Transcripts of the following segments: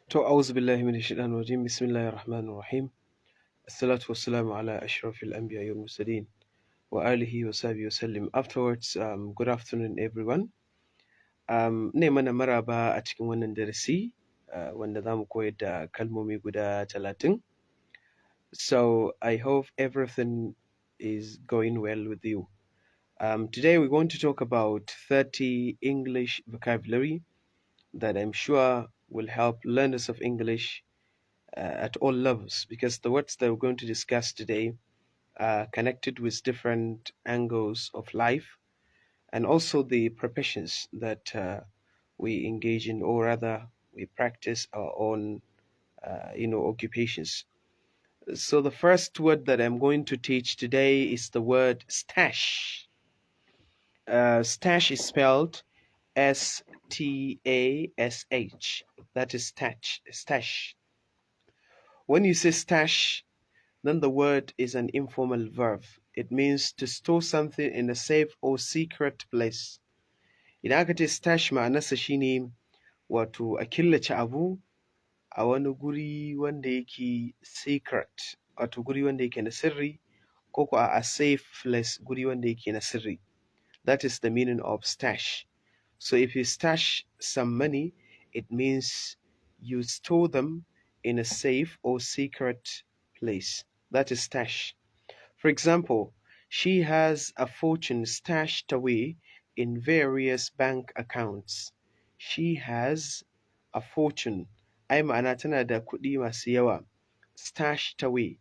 To auzu billahi minash shaitanir rajim. Bismillahir rahmanir rahim. Assalatu wassalamu ala ashrafil anbiya'i wal mursalin wa alihi wa sahbihi wa sallim. Afterwards, good afternoon everyone. Ne mana maraba a cikin wannan darasi wanda zamu koyar da kalmomi guda 30. So I hope everything is going well with you. Today we're going to talk about 30 English vocabulary that I'm sure will help learners of English at all levels, because the words that we're going to discuss today are connected with different angles of life and also the professions that we engage in, or rather we practice our own occupations. So the first word that I'm going to teach today is the word stash. Stash is spelled S-T-A-S-H. That is stash. When you say stash, then the word is an informal verb. It means to store something in a safe or secret place. Idan aka ce stash ma'anarsa shine wato a killace abu a wani guri wanda yake secret, wato guri wanda yake na sirri, ko ko a safe place, guri wanda yake na sirri. That is the meaning of stash. So if you stash some money, it means you store them in a safe or secret place. That is stash. For example, she has a fortune stashed away in various bank accounts. She has a fortune. Ai ma'ana tana da kuɗi masu yawa. Stashed away.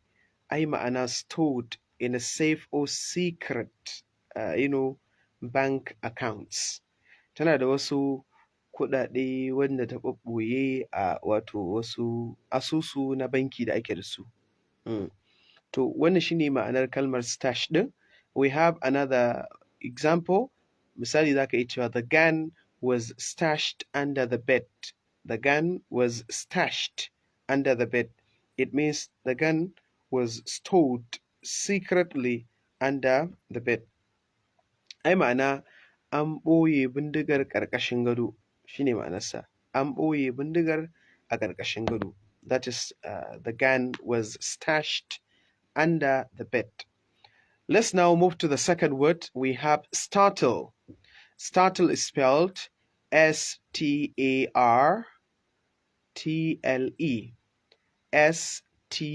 Ai ma'ana stored in a safe or secret, bank accounts. Tana da wasu kuɗaɗe wanda ta ɓaɓɓoye a wato wasu asusu na banki da ake da su. To wannan shine ma'anar kalmar stash ɗin. We have another example. Misali zaka iya cewa the gun was stashed under the bed. The gun was stashed under the bed. It means the gun was stored secretly under the bed. Ai ma'ana an ɓoye bindigar ƙarƙashin gado shine ma'anarsa. An ɓoye bindigar a ƙarƙashin gado. That is, the gun was stashed under the bed. Let's now move to the second word. We have startle. Startle is spelled S-T-A-R-T-L-E. S-T-A-R-T-L-E.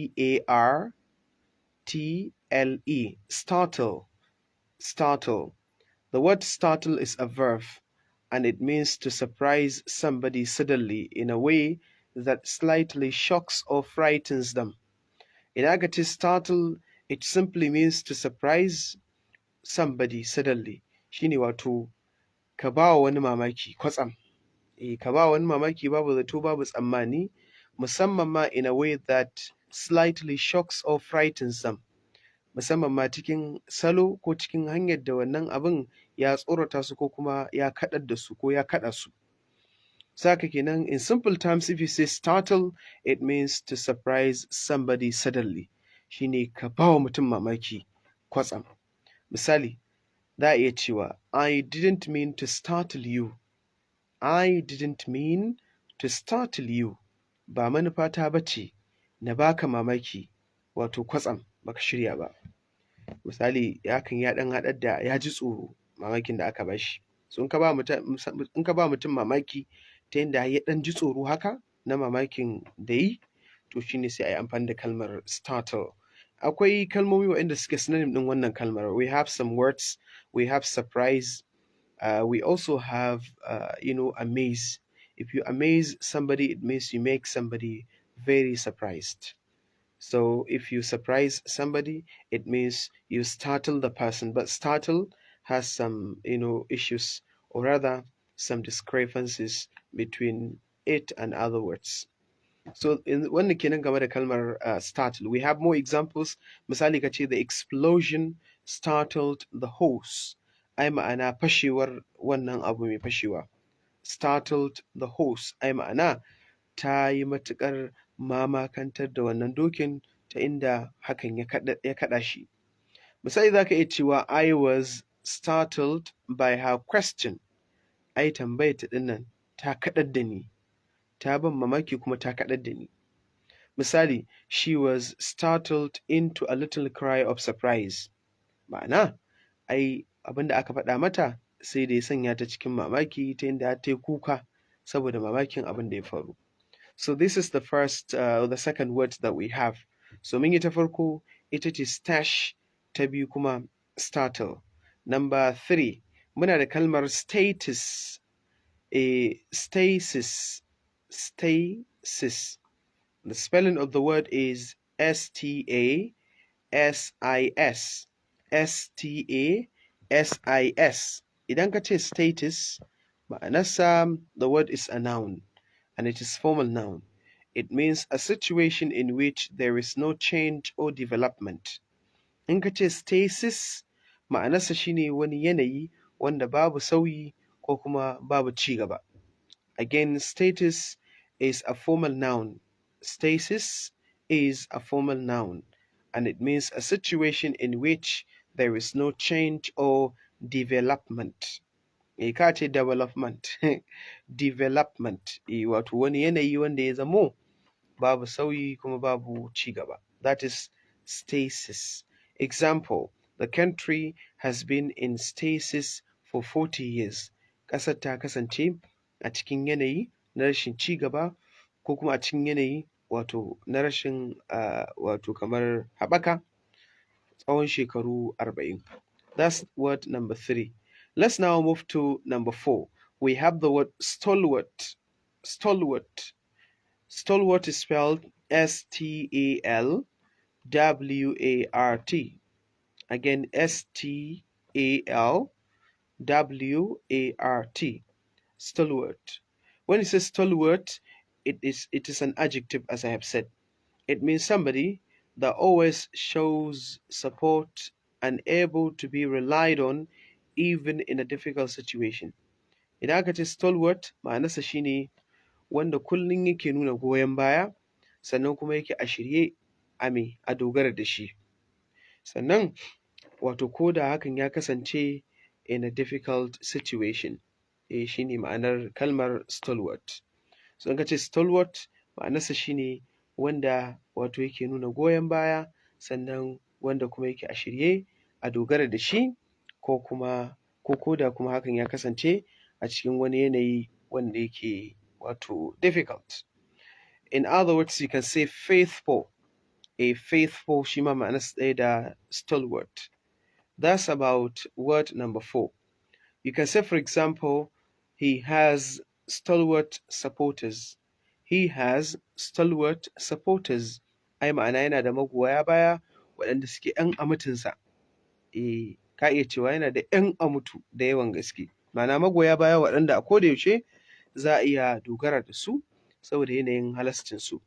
Startle. Startle. The word startle is a verb, and it means to surprise somebody suddenly in a way that slightly shocks or frightens them. In aka startle, it simply means to surprise somebody suddenly. Shine wato ka ba wani mamaki kwatsam. Ka ba wani mamaki babu zato babu tsammani, musamman ma in a way that slightly shocks or frightens them. Musamman ma cikin salo ko cikin hanyar da wannan abin ya tsorata su ko kuma ya kaɗar da su ko ya kaɗa su. Saka kenan, in simple terms, if you say startle, it means to surprise somebody suddenly. Shine ka ba wa mutum mamaki kwatsam. Misali, za a iya cewa I didn't mean to startle you. I didn't mean to startle you. Ba manufata bace na baka mamaki, wato kwatsam baka shirya ba. Misali, hakan ya ɗan haɗar da ya ji tsoro mamakin da aka bashi. So in ka ba mutum mamaki ta yadda ya ɗan ji tsoro haka na mamakin da yi, to shine sai a yi amfani da kalmar startle. Akwai kalmomi waɗanda suke synonym ɗin wannan kalmar. We have some words. We have surprise. We also have, amaze. If you amaze somebody, it means you make somebody very surprised. So if you surprise somebody, it means you startle the person. But startle has some, issues, or rather some discrepancies between it and other words. So in wannan kenan game da kalmar startle. We have more examples. Misali kace the explosion startled the horse. Ai ma'ana fashewar wannan abu mai fashewa. Startled the horse. Ai ma'ana ta yi matuƙar mamakantar da wannan dokin ta inda hakan ya kaɗa shi. Misali za ka iya cewa I was startled by her question. Ai tambayar ta ɗinnan ta kaɗar da ni. ta ban mamaki kuma ta kaɗar da ni. Misali, she was startled into a little cry of surprise. Ma'ana, ai abin da aka faɗa mata sai da ya sanya ta cikin mamaki ta yadda ta yi kuka saboda mamakin abin da ya faru. So this is the second word that we have. So mun yi ta farko ita ce stash, ta biyu kuma startle. Number 3, muna da kalmar status, stasis, stasis. The spelling of the word is stasis, stasis. Idan ka ce status, ma'anarsa the word is a noun and it is formal noun. It means a situation in which there is no change or development. In ka ce stasis, ma'anarsa shine wani yanayi wanda babu sauyi ko kuma babu ci gaba. Again, status is a formal noun. Stasis is a formal noun and it means a situation in which there is no change or development. Ka ce development, development, wato wani yanayi wanda ya zamo babu sauyi kuma babu ci gaba. That is stasis. Example, the country has been in stasis for 40 years. Ƙasar ta kasance a cikin yanayi na rashin ci gaba ko kuma a cikin yanayi wato na rashin wato kamar haɓaka tsawon shekaru 40. That's word number 3. Let's now move to number 4. We have the word stalwart. Stalwart. Stalwart is spelled STALWART. Again, STALWART. Stalwart. When it says stalwart, it is an adjective, as I have said. It means somebody that always shows support and able to be relied on even in a difficult situation. Idan aka ce stalwart, ma'anarsa shine wanda kullum yake nuna goyon baya sannan kuma yake a shirye a dogara da shi. Sannan wato ko da hakan ya kasance in a difficult situation. Shine ma'anar kalmar stalwart. So in ka ce stalwart, ma'anarsa shine wanda wato yake nuna goyon baya sannan wanda kuma yake a shirye a dogara da shi ko da kuma hakan ya kasance a cikin wani yanayi wanda yake wato difficult. In other words, you can say faithful. A faithful shi ma ma'anarsa ɗaya da stalwart. That's about word number 4. You can say, for example, he has stalwart supporters. He has stalwart supporters. Ai ma'ana yana da magoya baya waɗanda suke ‘yan amutinsa. Ka iya cewa yana da ‘yan amutu da yawan gaske. Ma'ana magoya baya waɗanda a koda yaushe za a iya dogara da su saboda yanayin halascinsu.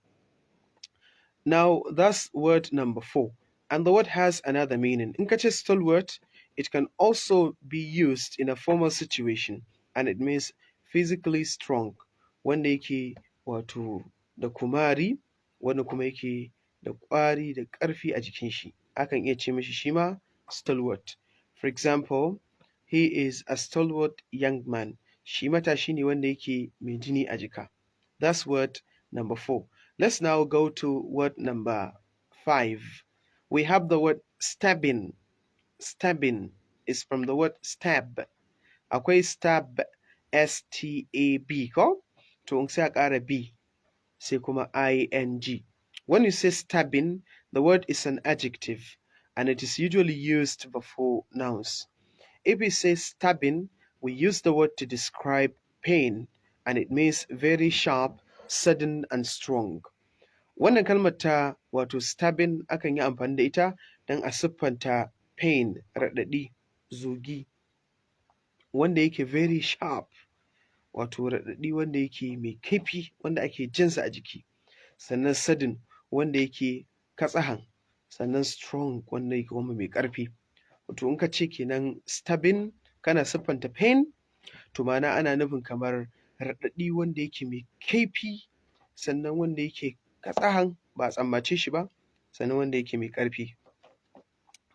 Now, that's word number 4. And the word has another meaning. In ka ce stalwart, it can also be used in a formal situation and it means physically strong, wanda yake wato da kumari, wanda kuma yake da ƙwari da ƙarfi a jikin shi. Akan iya ce mishi shi ma stalwart. For example, he is a stalwart young man. Shi matashi ne wanda yake mai jini a jika. That's word number 4. Let's now go to word number 5. We have the word stabbing. Stabbing is from the word stab. Akwai stab, S-T-A-B ko? To in sai a ƙara B sai kuma I-N-G. When you say stabbing, the word is an adjective and it is usually used before nouns. If we say stabbing, we use the word to describe pain and it means very sharp, sudden and strong. Wannan kalmar ta wato stabbing akan yi amfani da ita don a siffanta pain, raɗaɗi, zugi, wanda yake very sharp, wato raɗaɗi wanda yake mai kaifi, wanda ake jinsa a jiki. Sannan sudden, wanda yake katsahan. Sannan strong, wanda yake kuma mai ƙarfi. Wato in ka ce kenan stabbing kana siffanta pain, to ma'ana ana nufin kamar raɗaɗi wanda yake mai kaifi, sannan wanda yake katsahan ba a tsammace shi ba, sannan wanda yake mai ƙarfi.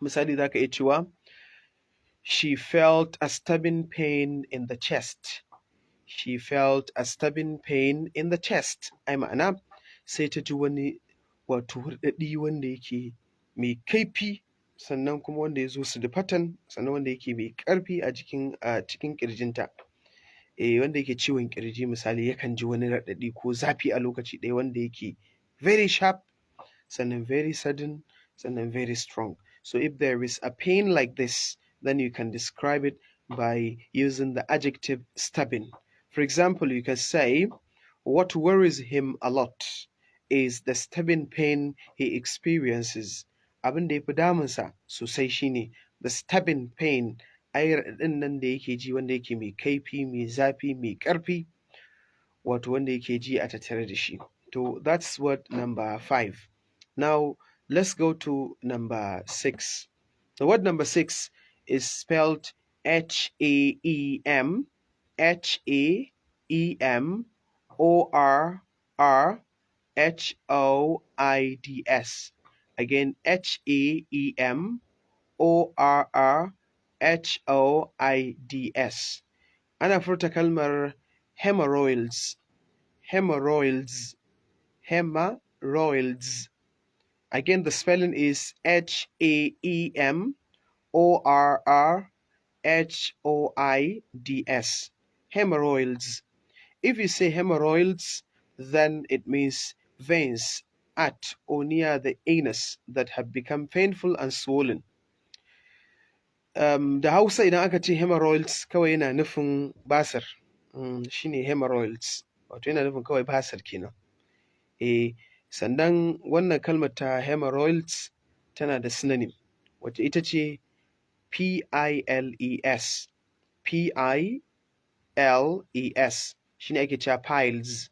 Misali za ka iya cewa, she felt a stabbing pain in the chest. She felt a stabbing pain in the chest. Ai ma'ana sai ta ji wani wato hurɗaɗi wanda yake mai kaifi, sannan kuma wanda ya zo su da fatan, sannan wanda yake mai ƙarfi a cikin ƙirjinta. Wanda yake ciwon ƙirji misali yakan ji wani raɗaɗi ko zafi a lokaci ɗaya wanda yake very sharp, sannan very sudden, sannan very strong. So if there is a pain like this, then you can describe it by using the adjective stabbing. For example, you can say, what worries him a lot is the stabbing pain he experiences. Abin da ya fi damunsa sosai shine the stabbing pain, ai raɗaɗin nan da yake ji wanda yake mai kaifi, mai zafi, mai ƙarfi, wato wanda yake ji a tattare da shi. So that's word number 5. Now let's go to number 6. The word number 6 is spelled H-A-E-M, H-A-E-M, O-R-R-H-O-I-D-S. Again, H-A-E-M-O-R-R-H-O-I-D-S. Ana furta kalmar hemorrhoids, hemorrhoids, hemorrhoids. Again, the spelling is H-A-E-M-O-R-R-H-O-I-D-S. Hemorrhoids. If you say hemorrhoids, then it means veins at or near the anus that have become painful and swollen. Da Hausa idan aka ce hemorrhoids kawai yana nufin basir. Shine hemorrhoids. Wato yana nufin kawai basir kenan. Sannan wannan kalmar ta hemorrhoids tana da synonym, wacce ita ce P-I-L-E-S. P-I-L-E-S. Shine ake cewa piles.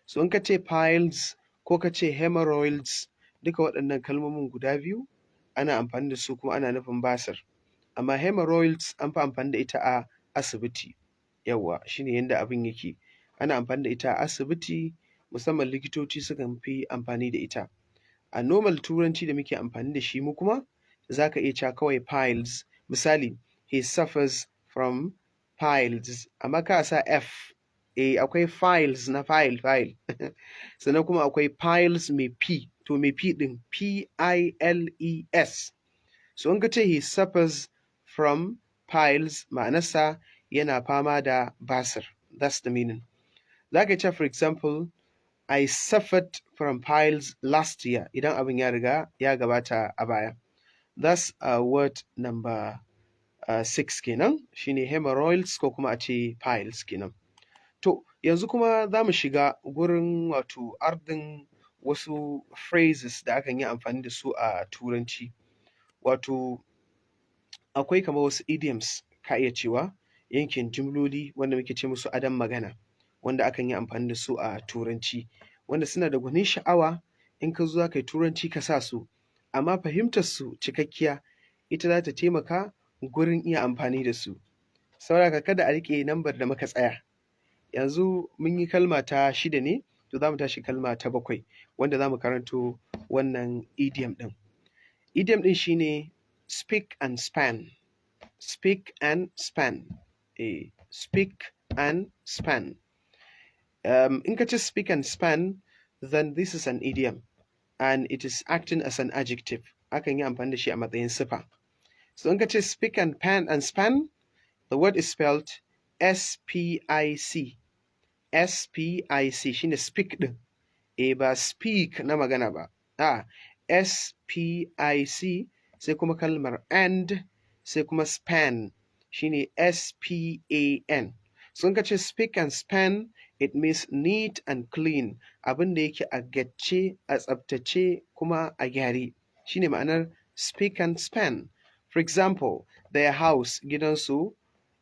So in ka ce piles ko ka ce hemorrhoids, duka waɗannan kalmomin guda biyu ana amfani da su kuma ana nufin basir. Amma hemorrhoids an fi amfani da ita a asibiti. Yawwa, shine yanda abin yake. Ana amfani da ita a asibiti, musamman likitoci sukan fi amfani da ita. A normal turanci da muke amfani da shi mu kuma, za ka iya cewa kawai piles. Misali, he suffers from piles. Amma ka sa F. Akwai files na file. Sannan kuma akwai piles mai P. To mai P ɗin P-I-L-E-S. So in ka ce he suffers from piles, ma'anarsa yana fama da basir. That's the meaning. Za ka ce, for example, I suffered from piles last year. Idan abin ya riga ya gabata a baya. That's word number 6 kenan. Shine hemorrhoids ko kuma a ce piles kenan. To, yanzu kuma za mu shiga gurin wato ardin wasu phrases da akan yi amfani da su a turanci. Wato, akwai kamar wasu idioms ka iya cewa, yankin jumloli wanda muke ce musu adon magana, wanda akan yi amfani da su a turanci, wanda suna da gwanin sha'awa. In ka zo za ka yi turanci ka sa su, amma fahimtar su cikakkiya ita za ta taimaka gurin iya amfani da su. Saboda kada a riƙe lambar da muka tsaya. Yanzu mun yi kalma ta 6 ne, to za mu tashi kalma ta 7, wanda za mu karanto wannan idiom ɗin. Idiom ɗin shine speak and span. Speak and span. Speak and span. In ka ce speak and span, then this is an idiom, and it is acting as an adjective. Akan yi amfani da shi a matsayin sifa. So in ka ce speak and span, the word is spelled S-P-I-C. S-P-I-C shine speak ɗin. Ba speak na magana ba. S-P-I-C sai kuma kalmar and sai kuma span shine S-P-A-N. So in ka ce speak and span, it means neat and clean. Abin da yake a gacce, a tsabtace, kuma a gyare. Shine ma'anar speak and span. For example, their house, gidansu,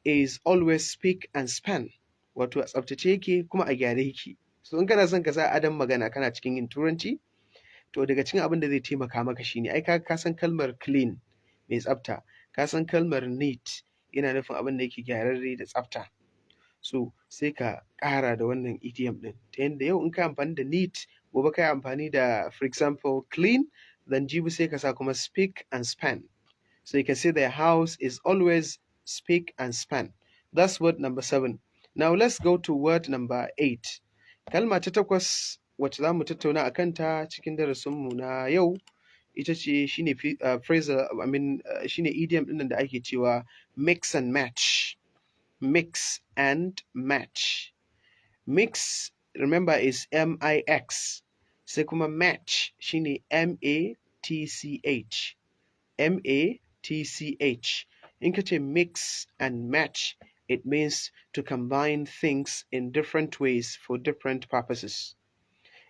is always speak and span. Wato a tsabtace yake kuma a gyare yake. So in kana son ka sa adon magana kana cikin yin turanci, to daga cikin abin da zai taimaka maka shine ai ka san kalmar clean mai tsafta, ka san kalmar neat yana nufin abin da yake gyararre da tsafta. So sai ka ƙara da wannan idiom ɗin, ta yanda yau in ka amfani da neat, gobe ka yi amfani da, for example, clean, then jibi sai ka sa kuma speak and span. So you can say their house is always speak and span. That's word number 7. Now let's go to word number 8. Kalma ta takwas wacce za mu tattauna a kanta cikin darasinmu na yau ita ce shine phrasal shine idiom ɗin da ake cewa mix and match. Mix and match. Mix, remember, is M-I-X. Sai kuma match shine M-A-T-C-H. M-A-T-C-H. In ka ce mix and match, it means to combine things in different ways for different purposes.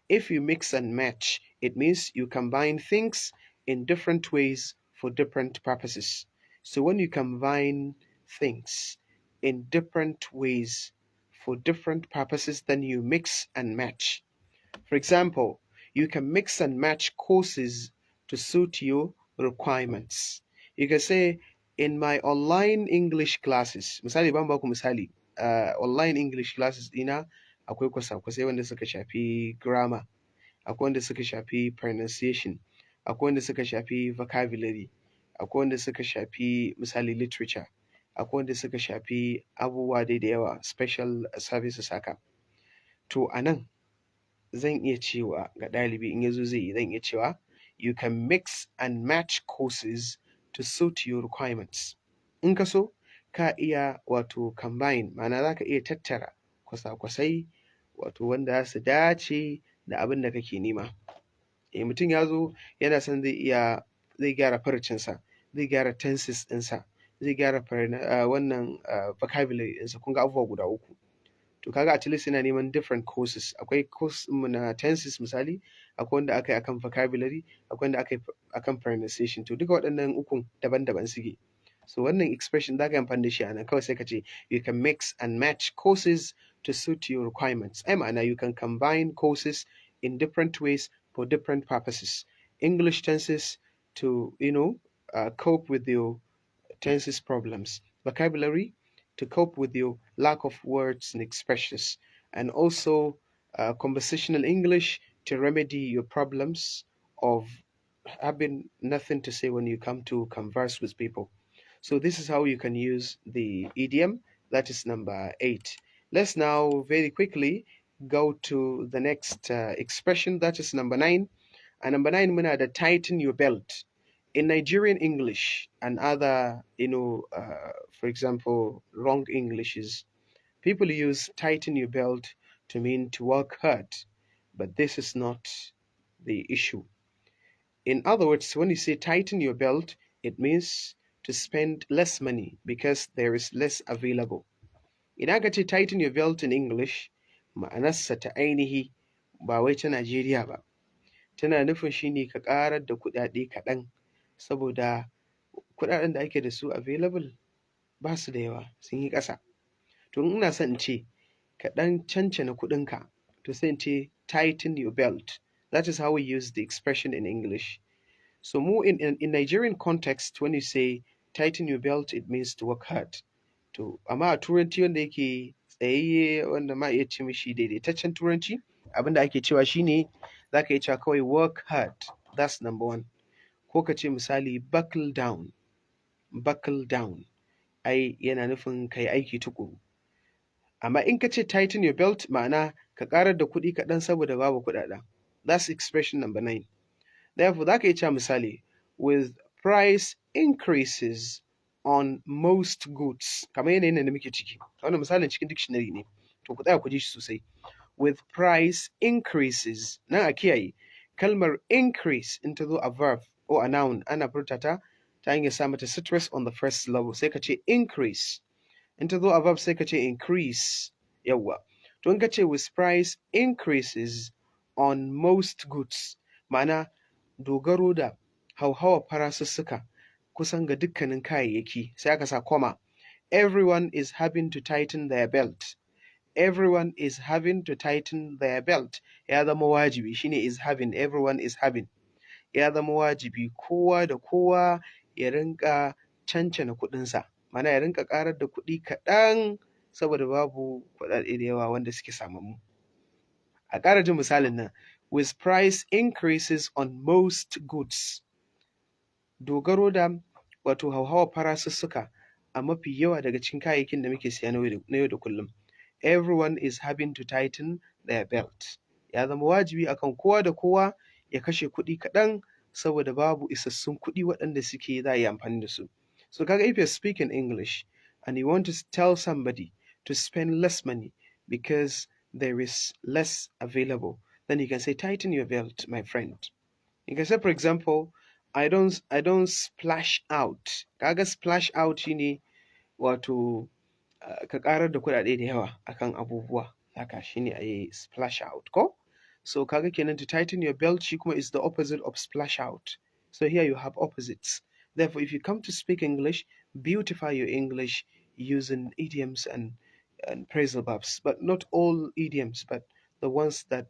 If you mix and match, it means you combine things in different ways for different purposes. So when you combine things in different ways for different purposes, then you mix and match. For example, you can mix and match courses to suit your requirements. You can say, in my online English classes, misali ban baku misali, online English classes dina akwai kwasa-kwasai wanda suka shafi grammar, akwai wanda suka shafi pronunciation, akwai wanda suka shafi vocabulary, akwai wanda suka shafi misali literature, akwai wanda suka shafi abubuwa dai da yawa, special services haka. To a nan zan iya cewa ga ɗalibi in yazo zai yi zan iya cewa you can mix and match courses to suit your requirements. In ka so ka iya wato combine, ma'ana za ka iya tattara kwasa-kwasai wato wanda za su dace da abin da kake nema. Mutum ya zo yana son zai gyara farcinsa, zai gyara tenses ɗinsa, zai gyara wannan vocabulary ɗinsa, kun ga abubuwa guda uku. To kaga at least yana neman different courses. Akwai course mu na tenses misali, akwai wanda aka yi akan vocabulary, akwai wanda aka yi akan pronunciation. To duka waɗannan ukun daban-daban suke. So wannan expression za ka yi amfani da shi a nan kawai sai ka ce you can mix and match courses to suit your requirements. Ai ma'ana you can combine courses in different ways for different purposes. English tenses to cope with your tenses problems. Vocabulary to cope with your lack of words and expressions, and also conversational English to remedy your problems of having nothing to say when you come to converse with people. So this is how you can use the idiom. That is number 8. Let's now very quickly go to the next expression. That is number 9. And number 9, muna da tighten your belt. In Nigerian English and other, for example, wrong Englishes, people use tighten your belt to mean to work hard, but this is not the issue. In other words, when you say tighten your belt, it means to spend less money because there is less available. Idan aka ce tighten your belt in English, ma'anarsa ta ainihi ba wai ta Najeriya ba. Tana nufin shine ka ƙarar da kuɗaɗe kaɗan saboda kuɗaɗen da ake da su available ba su da yawa, sun yi ƙasa. To in ina son in ce ka ɗan cancana kuɗinka, to sai in ce tighten your belt. That is how we use the expression in English. So more in Nigerian context, when you say tighten your belt, it means to work hard. To amma a turanci wanda yake tsayayye wanda ma iya ce mishi daidaitaccen turanci, abin da ake cewa shine za ka iya cewa kawai work hard. That's number 1. Ko ka ce misali buckle down. Buckle down. Ai yana nufin ka yi aiki tukuru. Amma in ka ce tighten your belt, ma'ana ka ƙarar da kuɗi kaɗan saboda babu kuɗaɗen. That's expression number 9. Therefore, za ka iya cewa misali, with price increases on most goods. Kamar yanayin da muke ciki. Wannan misalin cikin dictionary ne. To ku tsaya ku ji shi sosai. With price increases. Nan a kiyaye. Kalmar increase in ta zo a verb or a noun ana furta ta hanyar sa mata stress on the first syllable. Sai ka ce increase. In ta zo a verb sai ka ce increase. Yawwa. To in ka ce with price increases on most goods. Ma'ana dogaro da hauhawar farasussuka kusan ga dukkanin kayayyaki, sai aka sa comma. Everyone is having to tighten their belt. Everyone is having to tighten their belt. Ya zama wajibi, shine is having, everyone is having. Ya zama wajibi kowa da kowa ya rinka cancana kuɗinsa. Mana ya rinka ƙarar da kuɗi kaɗan saboda babu kuɗaɗe da yawa wanda suke samammu. A ƙara jin misalin nan. With price increases on most goods. Dogaro da wato hauhawar farasussuka a mafi yawa daga cikin kayayyakin da muke siya na yau da kullum. everyone is having to tighten their belt. Ya zama wajibi akan kowa da kowa ya kashe kuɗi kaɗan saboda babu isassun kuɗi waɗanda suke za a yi amfani da su. So kaga if you're speaking English and you want to tell somebody to spend less money because there is less available, then you can say tighten your belt, my friend. You can say, for example, I don't splash out. Kaga splash out shine wato ka karar da kuɗaɗe da yawa akan abubuwa haka shine a yi splash out ko. So kaga kenan to tighten your belt shi kuma is the opposite of splash out. So here you have opposites. Therefore, if you come to speak English, beautify your English using idioms and phrasal verbs, but not all idioms, but the ones that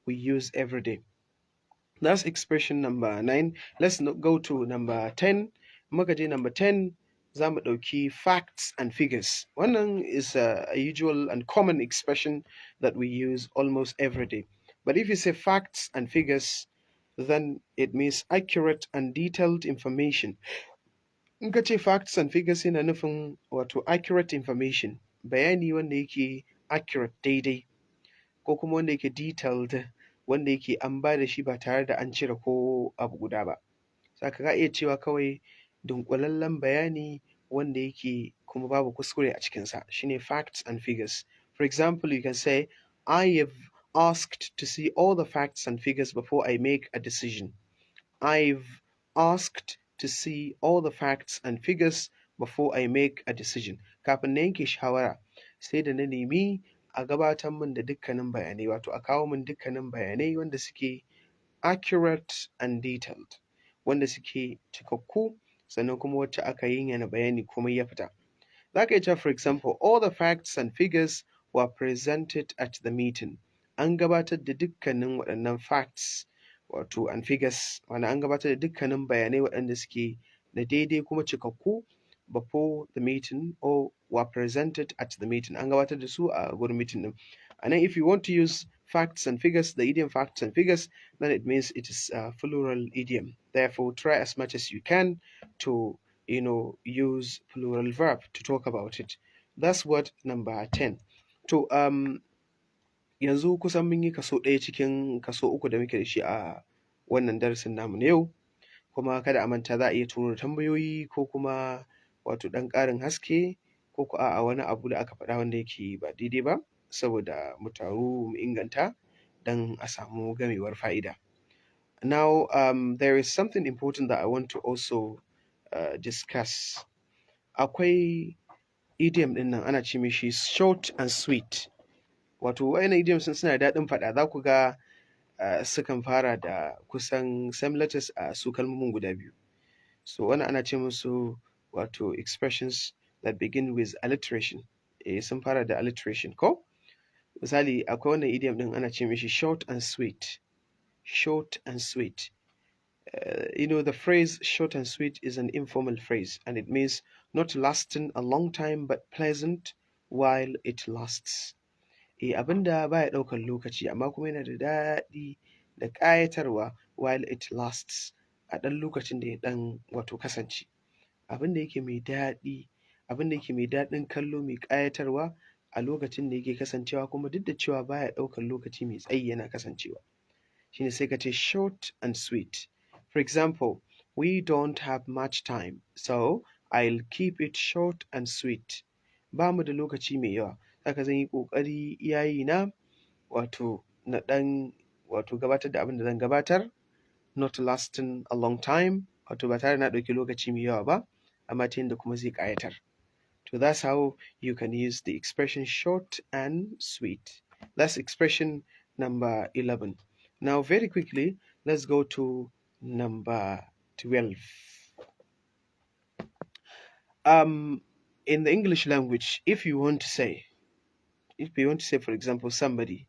we use every day. That's expression number 9. Let's go to number 10. Muka je number 10, za mu ɗauki facts and figures. Wannan is a usual and common expression that we use almost every day. But if you say facts and figures, then it means accurate and detailed information. In ka ce facts and figures yana nufin wato accurate information, bayani wanda yake accurate daidai, ko kuma wanda yake detailed, wanda yake an ba da shi ba tare da an cire ko abu guda ba. Saka ka iya cewa kawai dunƙulallen bayani wanda yake kuma babu kuskure a cikinsa shine facts and figures. For example, you can say, I have asked to see all the facts and figures before I make a decision. I've asked to see all the facts and figures before I make a decision. Kafin na yanke shawara, sai da na nemi a gabatar min da dukkanin bayanai, wato a kawo min dukkanin bayanai wanda suke accurate and detailed, wanda suke cikakku sannan kuma wacce aka yi yana bayani komai ya fita. Za ka iya cewa, for example, all the facts and figures were presented at the meeting. An gabatar da dukkanin waɗannan facts wato and figures, wanda an gabatar da dukkanin bayanai waɗanda suke da daidai kuma cikakku before the meeting, or were presented at the meeting. An gabatar da su a gurin meeting din. And then if you want to use facts and figures, the idiom facts and figures, then it means it is a plural idiom. Therefore, try as much as you can to use plural verb to talk about it. That's word number 10. To yanzu kusan mun yi kaso ɗaya cikin kaso uku da muke da shi a wannan darasin namu na yau, kuma kada a manta za a iya turo tambayoyi ko kuma wato ɗan ƙarin haske ko ko a wani abu da aka faɗa wanda yake ba daidai ba, saboda mu taru mu inganta don a samu gamewar fa'ida. Now, there is something important that I want to also discuss. Akwai idiom ɗin nan ana ce mishi short and sweet. Wato wayannan idioms suna da daɗin faɗa, za ku ga sukan fara da kusan same letters a su kalmomin guda biyu. So wannan ana ce musu wato expressions that begin with alliteration. Sun fara da alliteration ko? Misali akwai wannan idiom ɗin ana ce mishi short and sweet. Short and sweet. The phrase short and sweet is an informal phrase, and it means not lasting a long time but pleasant while it lasts. Abinda baya ɗaukar lokaci amma kuma yana da daɗi da ƙayatarwa while it lasts, a ɗan lokacin da ya ɗan wato kasance. Abinda yake mai daɗi, abinda yake mai daɗin kallo, mai ƙayatarwa a lokacin da yake kasancewa, kuma duk da cewa baya ɗaukar lokaci mai tsayi yana kasancewa. Shine sai ka ce short and sweet. For example, we don't have much time, so I'll keep it short and sweet. Ba mu da lokaci mai yawa, haka zan yi ƙoƙari iyayi na wato na ɗan wato gabatar da abin da zan gabatar, not lasting a long time, wato ba tare na ɗauki lokaci mai yawa ba, amma ta yadda kuma zai ƙayatar. So that's how you can use the expression short and sweet. That's expression number 11. Now, very quickly, let's go to number 12. In the English language, if you want to say, for example, somebody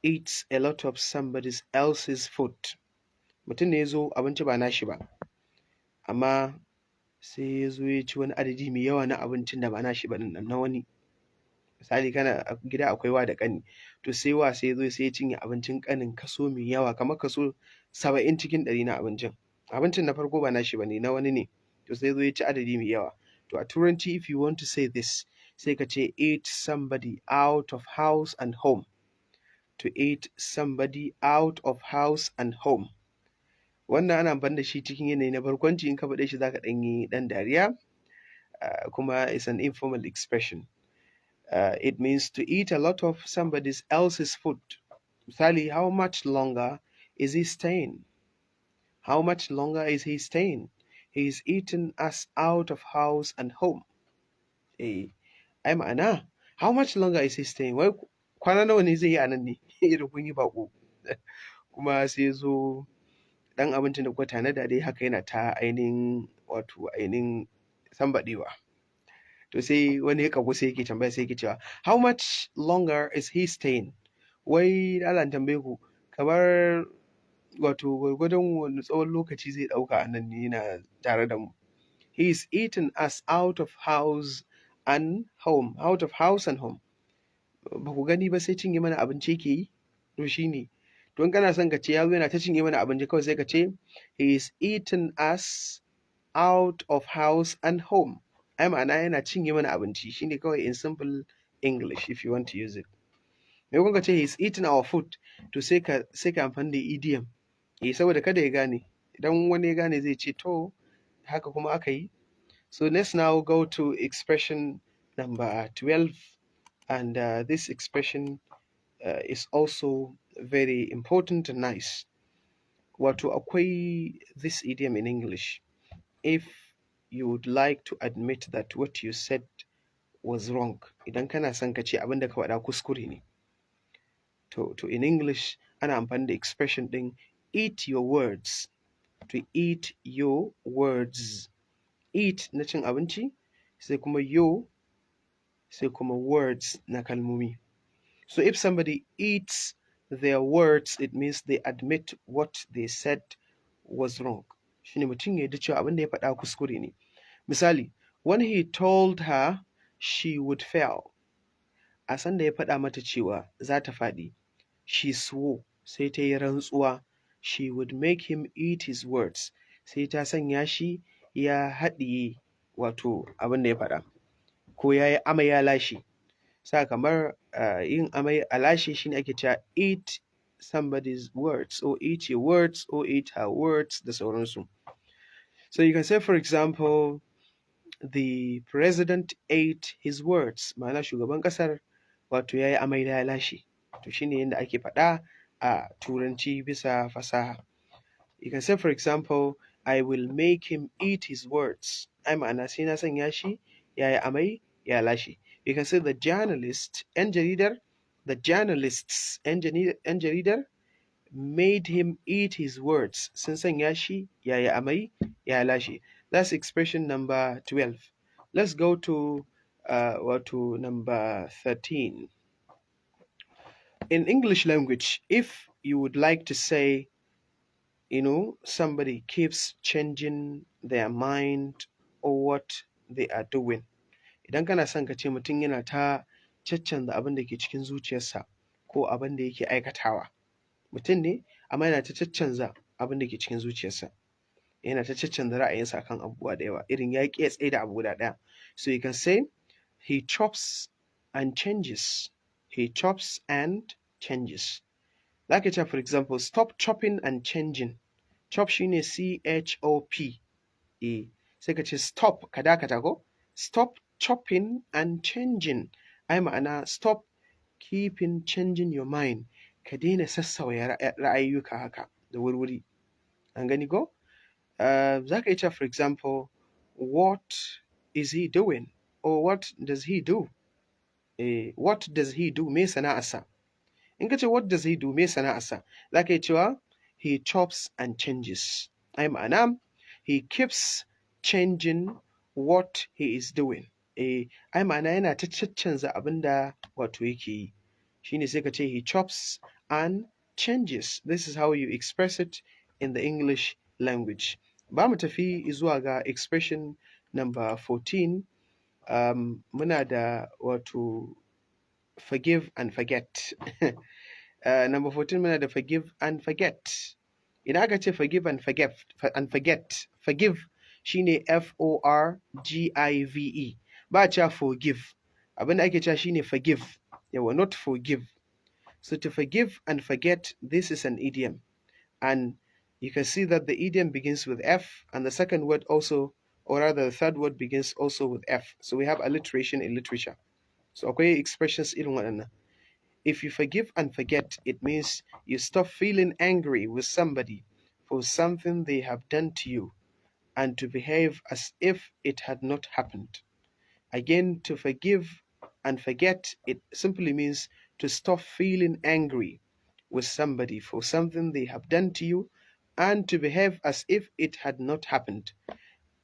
eats a lot of somebody else's food, mutum ne ya zo abinci ba nashi ba, amma sai ya zo ya ci wani adadi mai yawa na abincin da ba nashi ba na wani. Misali kana a gida akwai wa da ƙani, to sai wa sai ya zo sai ya cinye abincin ƙanin kaso mai yawa, kamar kaso 70 cikin 100 na abincin na farko ba nashi ba ne, na wani ne, to sai ya zo ya ci adadi mai yawa. To a turanci, if you want to say this, sai ka ce eat somebody out of house and home. To eat somebody out of house and home. Wannan ana amfani da shi cikin yanayi na barkwanci, in ka faɗe shi za ka ɗan yi ɗan dariya, kuma it's an informal expression. It means to eat a lot of somebody else's food. Misali, how much longer is he staying? How much longer is he staying? He is eating us out of house and home. Eh, ai ma'ana, how much longer is he staying? Wai kwana nawa ne zai yi a nan ne? Irin kun yi baƙo. Kuma sai zo ɗan abincin da kuka tanada dai haka yana ta ainihin wato ainihin sambaɗewa. To sai wani ya kagu sai yake tambaya sai yake cewa how much longer is he staying? Wai da Allah tambaye ku kamar wato gwargwadon wani tsawon lokaci zai ɗauka a nan ne yana tare da mu. He is eating us out of house and home. Out of house and home. Ba ku gani ba sai cinye mana abinci yake yi? To shi ne. To in kana son ka ce ya zo yana ta cinye mana abinci kawai sai ka ce he is eating us out of house and home. Ai ma'ana yana cinye mana abinci, shi ne kawai in simple English if you want to use it. Me kun ka ce he is eating our food, to sai ka amfani da idiom. Saboda kada ya gane. Idan wani ya gane zai ce to haka kuma aka yi. So let's now go to expression number 12, and this expression is also very important and nice. Wato akwai this idiom in English. If you would like to admit that what you said was wrong, idan kana son ka ce abin da ka faɗa kuskure ne, to in English ana amfani da expression ɗin eat your words. To eat your words. Eat na cin abinci, sai kuma yo, sai kuma words na kalmomi. So if somebody eats their words, it means they admit what they said was wrong. Shine mutum ya yarda cewa abin da ya faɗa kuskure ne. Misali, when he told her she would fail, a san da ya faɗa mata cewa za ta faɗi, she swore, sai ta yi rantsuwa, she would make him eat his words, sai ta sanya shi ya haɗiye wato abin da ya faɗa, ko ya yi amai ya lashe. Sa kamar yin amai a lashe shine ake cewa eat somebody's words, or eat your words, or eat her words, da sauransu. So you can say, for example, the president ate his words. Ma'ana shugaban ƙasar wato ya yi amai da ya lashe. To shine yadda ake faɗa a Turanci bisa fasaha. You can say, for example, I will make him eat his words. Ai ma'ana sai na sanya shi ya yi amai ya lashe. You can say the journalists, 'yan jaridar made him eat his words. Sun sanya shi ya yi amai ya lashe. That's expression number 12. Let's go to number 13. In English language, if you would like to say, somebody keeps changing their mind or what they are doing. Idan kana son ka ce mutum yana ta caccanza abin da ke cikin zuciyarsa ko abin da yake aikatawa. Mutum ne, amma yana ta caccanza abin da ke cikin zuciyarsa. Yana ta caccanza ra'ayinsa akan abubuwa da yawa. Irin ya ƙi ya tsaye da abu guda ɗaya. So you can say, he chops and changes. He chops and changes. Like it, for example, stop chopping and changing. Chop shine CHOP. Sai ka ce stop, ka dakata ko? Stop chopping and changing. Ai ma'ana stop keeping changing your mind. Ka daina sassauya ra'ayyuka haka da wurwuri. An gani ko? Za ka ce, for example, what is he doing? Or what does he do? What does he do? Me sana'arsa. In ka ce what does he do? Me sana'arsa. Za ka yi cewa he chops and changes. Ai ma'ana he keeps changing what he is doing. Ai ma'ana yana ta caccanza abin da wato yake yi. Shine sai ka ce he chops and changes. This is how you express it in the English language. Ba mu tafi zuwa ga expression number 14. Muna da wato forgive and forget. Number 14 muna da forgive and forget. Idan aka ce forgive and forget, forgive shine FORGIVE. Ba cewa forgive. abin da ake cewa shine forgive, yawa, not forgive. So to forgive and forget, this is an idiom. And you can see that the idiom begins with F, and the second word also, or rather the third word begins also with F. So we have alliteration in literature. So akwai expressions irin waɗannan. If you forgive and forget, it means you stop feeling angry with somebody for something they have done to you and to behave as if it had not happened. Again, to forgive and forget, it simply means to stop feeling angry with somebody for something they have done to you and to behave as if it had not happened.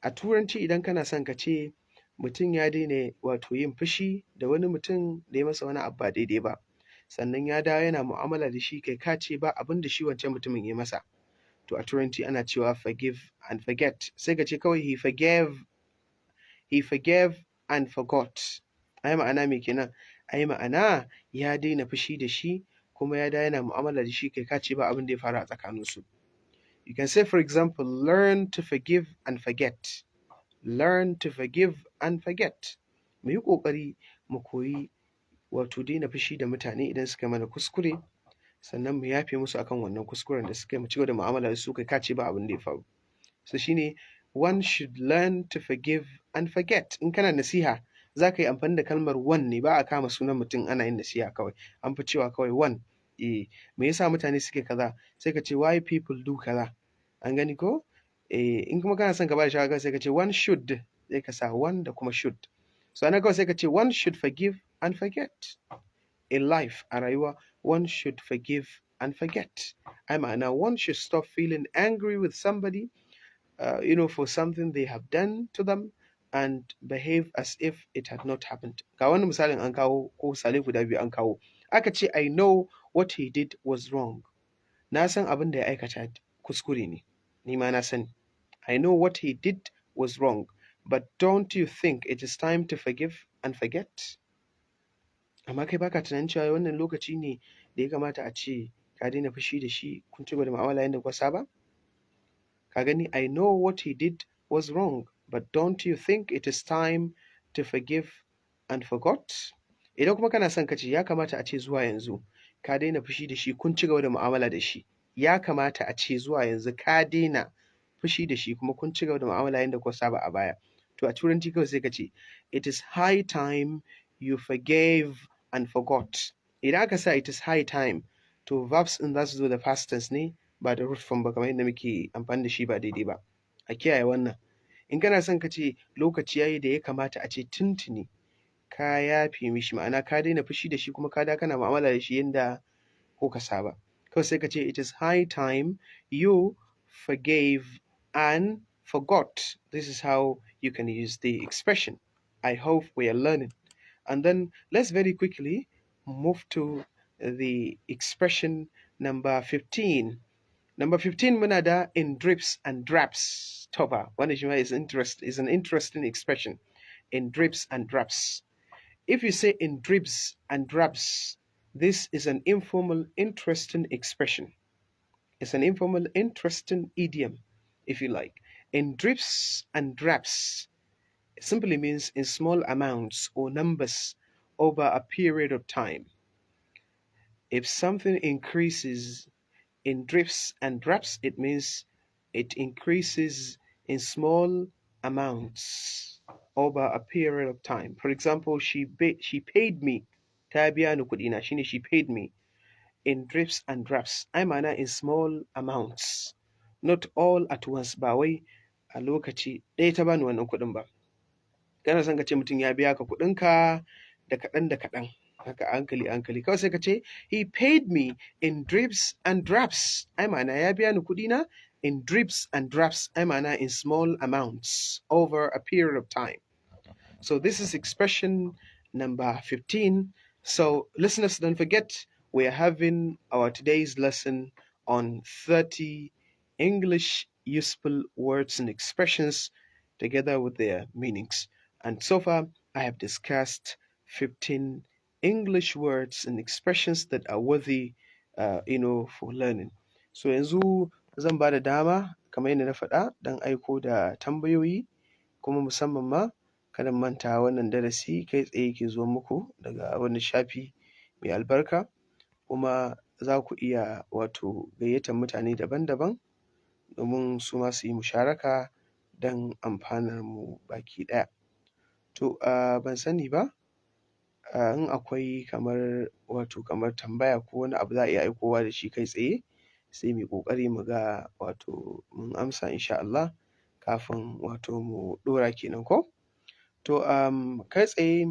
A turanci idan kana son ka ce mutum ya daina wato yin fushi da wani mutum da ya masa wani abu ba daidai ba, sannan ya dawo yana mu'amala da shi kai ka ce ba abin da shi wancan mutumin ya masa. To a turanci ana cewa forgive and forget. Sai ka ce kawai he forgave and forgot. Ai ma'ana me kenan? Ai ma'ana ya daina fushi da shi kuma ya dawo yana mu'amala da shi kai ka ce ba abin da ya faru a tsakaninsu. You can say, for example, learn to forgive and forget. Learn to forgive and forget. Mu yi ƙoƙari mu koyi wato daina fushi da mutane idan suka mana kuskure, sannan mu yafe musu akan wannan kuskuren da suka yi, mu ci gaba da mu'amala da su kai ka ce ba abin da ya faru. So shine one should learn to forgive and forget. In kana nasiha za ka yi amfani da kalmar one ne, ba a kama sunan mutum ana yin nasiha kawai. An fi cewa kawai one. Me yasa mutane suke kaza? Sai ka ce why people do kaza. An gani ko? In kuma kana son ka ba da shawara sai ka ce one should, sai ka sa one da kuma should. So ana kawai sai ka ce one should forgive and forget. In life, a rayuwa, one should forgive and forget. Ai ma'ana one should stop feeling angry with somebody, for something they have done to them and behave as if it had not happened. Ga wani misalin an kawo ko misalai guda biyu an kawo. Aka ce I know what he did was wrong. Na san abin da ya aikata kuskure ne. Ni ma na sani. I know what he did was wrong. But don't you think it is time to forgive and forget? Amma kai baka tunanin cewa wannan lokaci ne da ya kamata a ce ka daina fushi da shi kun ci gaba da mu'amala yadda kuka saba? Ka gani, I know what he did was wrong, but don't you think it is time to forgive and forgot? Idan kuma kana son ka ce ya kamata a ce zuwa yanzu ka daina fushi da shi kun ci gaba da mu'amala da shi. Ya kamata a ce zuwa yanzu ka daina fushi da shi kuma kun ci gaba da mu'amala yadda kuka saba a baya. To a turanci kawai sai ka ce it is high time you forgave and forgot. Idan aka sa it is high time, to verbs in za su zo da past tense ne ba da root form ba kamar yadda muke amfani da shi ba daidai ba. A kiyaye wannan. In kana son ka ce lokaci yayi da ya kamata a ce tuntuni ka yafe mishi, ma'ana ka daina fushi da shi kuma ka da kana mu'amala da shi yadda kuka saba. Kawai sai ka ce it is high time you forgave and forgot. This is how you can use the expression. I hope we are learning. And then let's very quickly move to the expression number 15. Number 15 muna da in drips and draps. Toba. One is an interesting expression. In drips and draps. If you say in drips and draps, this is an informal, interesting expression. It's an informal, interesting idiom, if you like. In drips and draps, it simply means in small amounts or numbers over a period of time. If something increases in drips and draps, it means it increases in small amounts over a period of time. For example, she paid me. Ta biya ni kuɗina shine she paid me in drips and draps. Ai ma'ana in small amounts. Not all at once, ba wai a lokaci ɗaya ta bani wannan kuɗin ba. Kana son ka ce mutum ya biya ka kuɗinka da kaɗan da kaɗan. Haka hankali hankali. Kawai sai ka ce he paid me in drips and draps. Ai ma'ana ya biya ni kuɗina in drips and draps. Ai ma'ana in small amounts over a period of time. So this is expression number 15. So listeners, don't forget we are having our today's lesson on 30 English useful words and expressions together with their meanings. And so far, I have discussed 15 English words and expressions that are worthy, for learning. So yanzu zan ba da dama kamar yadda na faɗa don aiko da tambayoyi kuma musamman ma Kada mu manta wannan darasi kai tsaye yake zuwa muku daga wani shafi mai albarka, kuma za ku iya wato gayyatar mutane daban-daban domin su ma su yi musharaka don amfanar mu baki ɗaya. To ban sani ba in akwai kamar tambaya ko wani abu za a iya aikowa da shi kai tsaye, sai mu yi ƙoƙari mu ga wato mun amsa insha Allah kafin wato mu ɗora kenan ko? To kai tsaye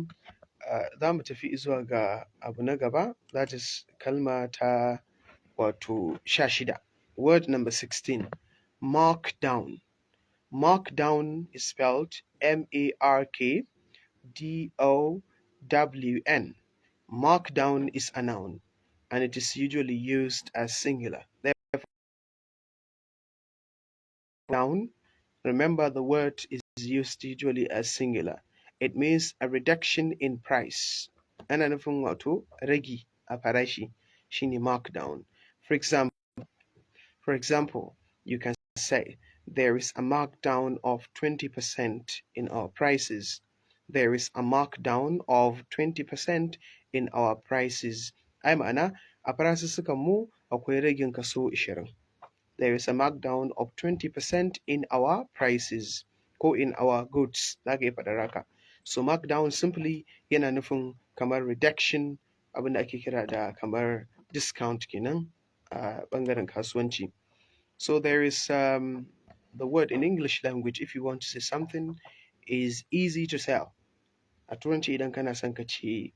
za mu tafi zuwa ga abu na gaba, that is kalma ta wato 16. Word number 16, mark down. Mark down is spelled MARKDOWN. Mark down is a noun and it is usually used as singular. Therefore, noun, remember the word is used usually as singular. It means a reduction in price. Ana nufin wato ragi a farashi shine mark down. For example, you can say there is a markdown of 20% in our prices. There is a markdown of 20% in our prices. Ai ma'ana a farasissukan mu akwai ragin kaso 20. There is a markdown of 20% in our prices ko in our goods. Za ka iya faɗar haka. So markdown simply yana nufin kamar reduction, abin da ake kira da kamar discount kenan a ɓangaren kasuwanci. So there is the word in English language, if you want to say something is easy to sell. A turanci idan kana son ka ce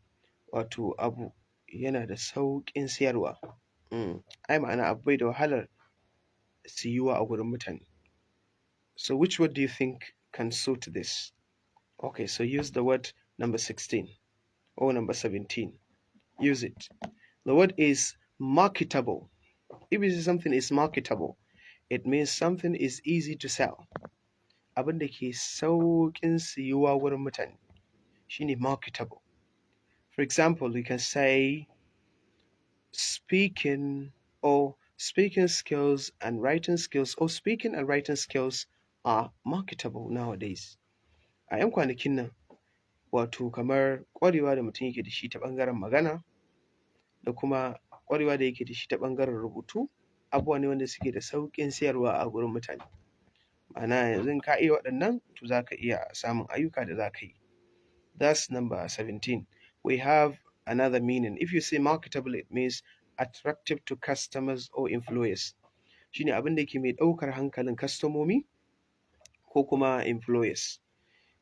wato abu yana da sauƙin siyarwa. Ai ma'ana abu bai da wahalar siyuwa a gurin mutane. So which word do you think can suit this? Okay, so use the word number 16 or number 17. Use it. The word is marketable. If you say something is marketable, it means something is easy to sell. Abin da ke sauƙin siyuwa wurin mutane shine marketable. For example, you can say speaking skills and writing skills, or speaking and writing skills are marketable nowadays. A 'yan kwanakin nan, wato kamar ƙwarewa da mutum yake da shi ta ɓangaren magana da kuma ƙwarewa da yake da shi ta ɓangaren rubutu, abubuwa ne wanda suke da sauƙin siyarwa a gurin mutane. Ma'ana yanzu in ka iya waɗannan, to za ka iya samun ayyuka da za ka yi. That's number 17. We have another meaning. If you say marketable, it means attractive to customers or employers. Shine abin da yake mai ɗaukar hankalin kastomomi ko kuma employers.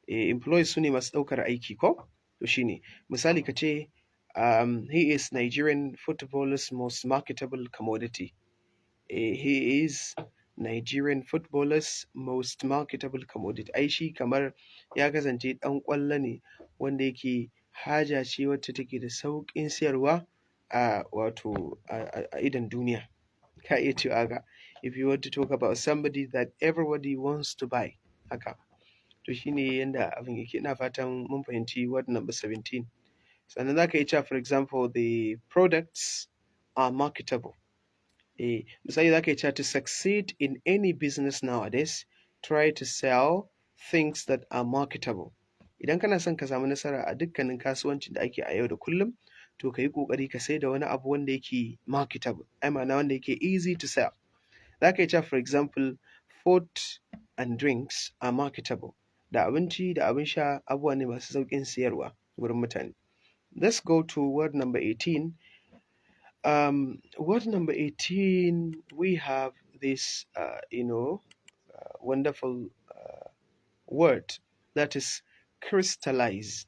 Employers su ne masu ɗaukar aiki ko? To shine misali ka ce he is Nigerian footballers' most marketable commodity. He is Nigerian footballers' most marketable commodity. Ai shi kamar ya kasance ɗan ƙwallo ne wanda yake haja ce wacce take da sauƙin siyarwa a wato a idon duniya. Ka iya cewa haka. If you want to talk about somebody that everybody wants to buy, haka. To shine yanda abin yake. Ina fatan mun fahimci word number 17. Sannan za ka iya cewa, for example, the products are marketable. Misali za ka iya cewa to succeed in any business nowadays, try to sell things that are marketable. Idan kana son ka samu nasara a dukkanin kasuwancin da ake a yau da kullum, to ka yi ƙoƙari ka sai da wani abu wanda yake marketable, ai ma'ana wanda yake easy to sell. Za ka iya cewa, for example, food and drinks are marketable. Da abinci da abin sha abubuwa ne masu sauƙin siyarwa wurin mutane. Let's go to word number 18. Word number 18, we have this, wonderful word that is crystallize.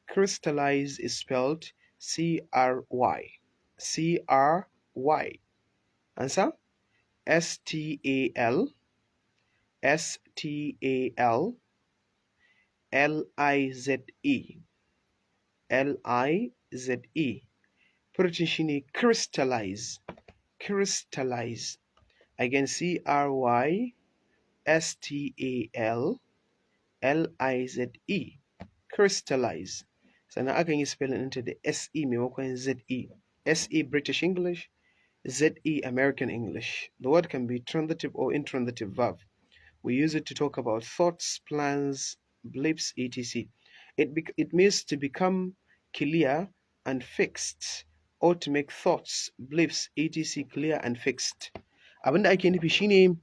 Crystallize is spelled C-R-Y. C-R-Y. Answer? S-T-A-L-S-T-A-L-L-I-Z-E. L-I-Z-E. Furucin shine crystallize. Crystallize. Again, C-R-Y-S-T-A-L-L-I-Z-E. Crystallize. Sannan akan yi spelling ɗinta da S-E maimakon Z-E. S-E British English, Z-E American English. The word can be transitive or intransitive verb. We use it to talk about thoughts, plans, blips, etc. It means to become clear and fixed, or to make thoughts, blips, etc. clear and fixed. Abin da ake nufi shine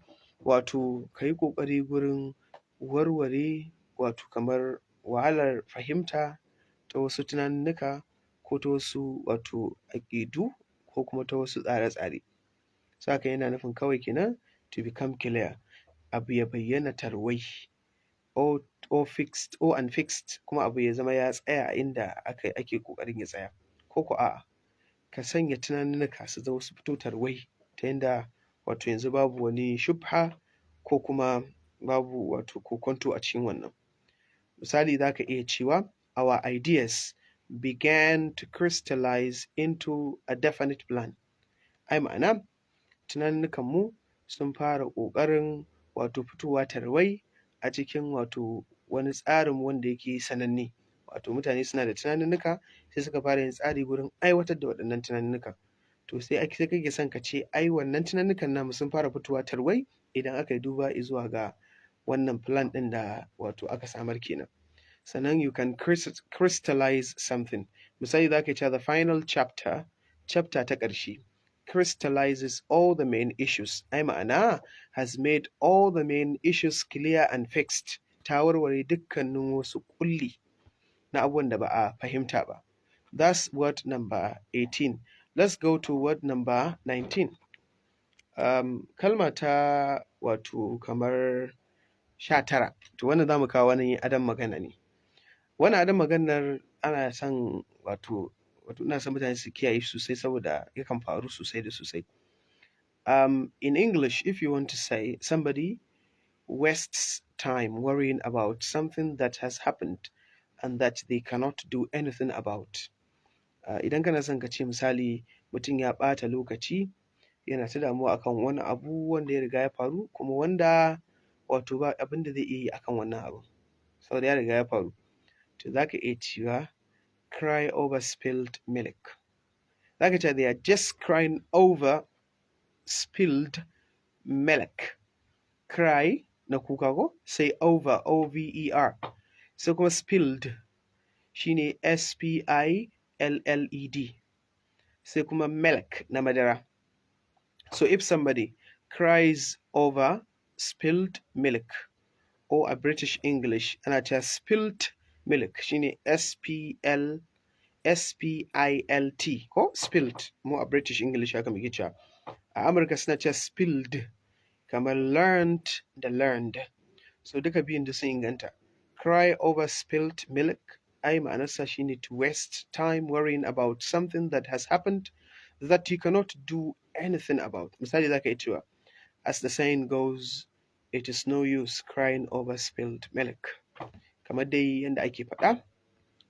wato ka yi ƙoƙari gurin warware wato kamar wahalar fahimta ta wasu tunaninnika ko ta wasu wato aƙidu ko kuma ta wasu tsare-tsare. Saka yana nufin kawai kenan to become clear, abu ya bayyana tarwai, or fixed or unfixed, kuma abu ya zama ya tsaya a inda ake ƙoƙarin ya tsaya, ko ko a'a ka sanya tunaninnika su zama su fito tarwai ta yanda wato yanzu babu wani shubha ko kuma babu wato kokonto a cikin wannan. Misali za ka iya cewa our ideas began to crystallize into a definite plan. Ai ma'ana tunaninnikanmu sun fara ƙoƙarin wato fitowa tarwai a cikin wato wani tsarin wanda yake sananne. Wato mutane suna da tunaninnika sai suka fara yin tsari gurin aiwatar da waɗannan tunaninnika. To sai kake son ka ce ai wannan tunaninnikan namu sun fara fitowa tarwai idan aka yi duba zuwa ga wannan plan ɗin da wato aka samar kenan. Sannan you can crystallize something. Misali za ka ce the final chapter ta ƙarshe crystallizes all the main issues. Ai ma'ana has made all the main issues clear and fixed. Ta warware dukkanin wasu ƙulli na abubuwan da ba a fahimta ba. That's word number 18. Let's go to word number 19. Kalma ta wato kamar 19. To wannan za mu kawo wani adon magana ne. Wannan adon maganar ana son wato ina son mutane su kiyaye sosai saboda yakan faru sosai da sosai. In English, if you want to say somebody wastes time worrying about something that has happened and that they cannot do anything about. Idan kana son ka ce misali mutum ya ɓata lokaci yana ta damuwa akan wani abu wanda ya riga ya faru kuma wanda wato ba abin da zai iya yi akan wannan abu saboda ya riga ya faru. To za ka iya cewa cry over spilled milk. Za ka ce they are just crying over spilled milk. Cry na kuka ko sai over, over, sai kuma spilled shine spilled, sai kuma milk na madara. So if somebody cries over spilled milk, or a British English ana ce spilled milk shine spilt ko spilled, mu a British English haka muke cewa. A Amurka suna ce spilled kamar learned da learned. So duka biyun da sun inganta. Cry over spilled milk, ai ma'anarsa shine to waste time worrying about something that has happened that you cannot do anything about. Misali za ka yi cewa, as the saying goes, it is no use crying over spilled milk. Kamar dai yadda ake faɗa,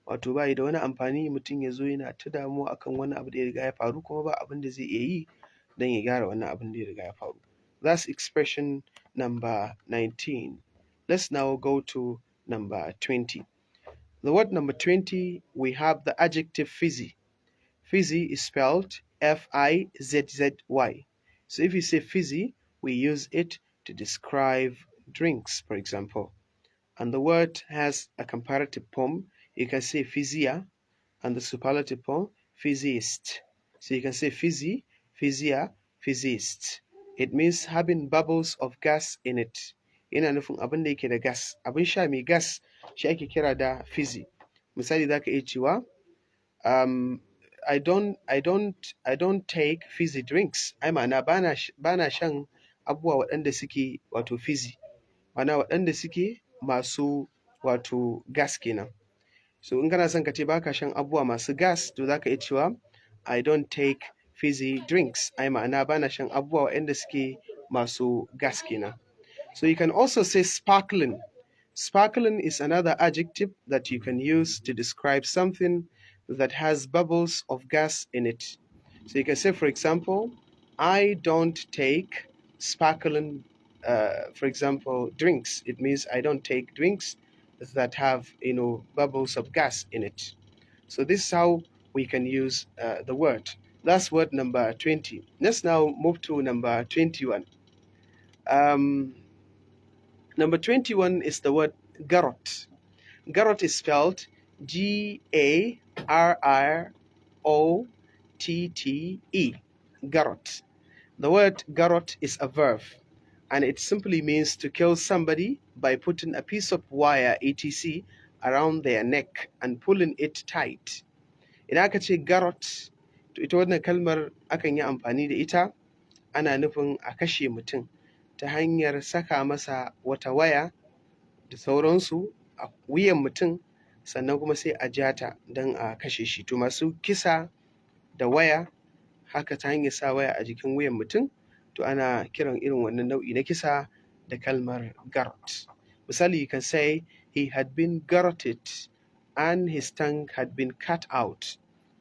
wato ba da wani amfani mutum ya zo yana ta damuwa akan wani abu da ya riga ya faru kuma ba abin da zai iya yi don ya gyara wannan abin da ya riga ya faru. That's expression number 19. Let's now go to number 20. The word number 20, we have the adjective fizzy. Fizzy is spelled Fizzy. So if you say fizzy, we use it to describe drinks, for example. And the word has a comparative form. You can say physia, and the superlative form, physist. So you can say fizzy, physia, physist. It means having bubbles of gas in it. Yana nufin abin da yake da gas. Abin sha mai gas shi ake kira da fizzy. Misali za ka iya cewa, I don't take fizzy drinks. Ai ma'ana bana shan abubuwa waɗanda suke wato fizzy. Ma'ana waɗanda suke masu wato gas kenan. So in kana son ka ce baka shan abubuwa masu gas, to za ka iya cewa I don't take fizzy drinks. Ai ma'ana bana shan abubuwa waɗanda suke masu gas kenan. So you can also say sparkling. Sparkling is another adjective that you can use to describe something that has bubbles of gas in it. So you can say, for example, I don't take sparkling, for example, drinks. It means I don't take drinks that have, bubbles of gas in it. So this is how we can use the word. That's word number 20. Let's now move to number 21. Number 21 is the word garrot. Garrot is spelled Garrotte. Garrot. The word garrot is a verb and it simply means to kill somebody by putting a piece of wire etc around their neck and pulling it tight. Idan aka ce garrot, to ita wannan kalmar akan yi amfani da ita ana nufin a kashe mutum ta hanyar saka masa wata waya da sauransu a wuyan mutum sannan kuma sai a ja ta don a kashe shi. To masu kisa da waya haka ta hanyar sa waya a jikin wuyan mutum to ana kiran irin wannan nau'i na kisa da kalmar garrot. Misali, you can say he had been garroted and his tongue had been cut out.